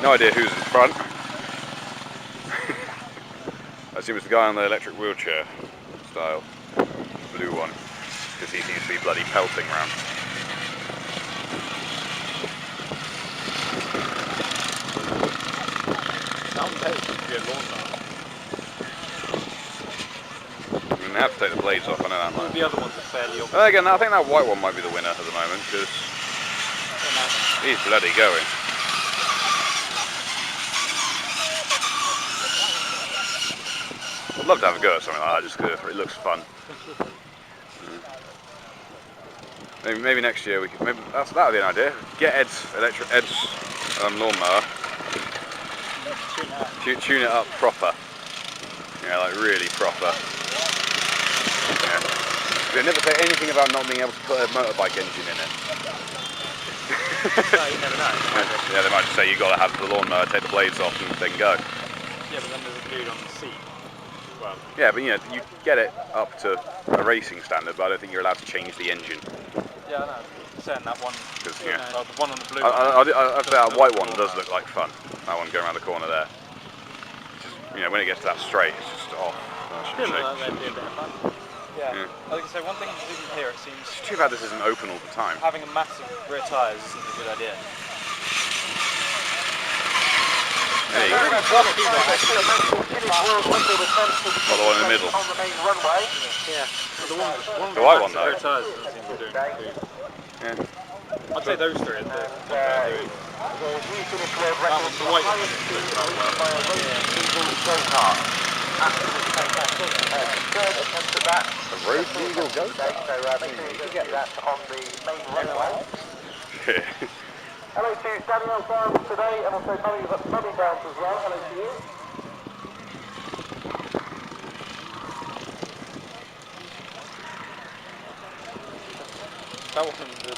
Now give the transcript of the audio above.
No idea who's in front. I assume it's the guy on the electric wheelchair style, blue one, because he seems to be bloody pelting around. I mean, they have to take the blades off, I know that much. The other ones are fairly obvious. Again, I think that white one might be the winner at the moment, because he's bloody going. I'd love to have a go at something like that, just because it looks fun. Maybe next year we could. Maybe that would be an idea. Get Ed's lawnmower. Tune it up proper. Yeah, like really proper. Yeah. They never say anything about not being able to put a motorbike engine in it. No, you never know. Yeah, they might just say you got to have the lawnmower, take the blades off, and then go. Yeah, but then there's a dude on the seat. Well. Yeah, but you know, you get it up to a racing standard, but I don't think you're allowed to change the engine. Yeah, I know. Saying that one. Because yeah, the one on the blue. I'd say that white one does look like fun. That one going around the corner there. Just, you know, when it gets to that straight, it's just off. That'd be a bit of fun. Yeah. Like I say, one thing I didn't hear, it seems. It's too bad this isn't open all the time. Having a massive rear tyres isn't a good idea. Hey. They're really blocky, Well, the one in the middle. Yeah. The white one though. Rear tyres doesn't seem to be doing too. Yeah. I'd say those three are the doing. That one's the white one. A road legal go-kart. Hello to Daniel Brown today, and also Mummy Brown as well. Hello to you. That wasn't the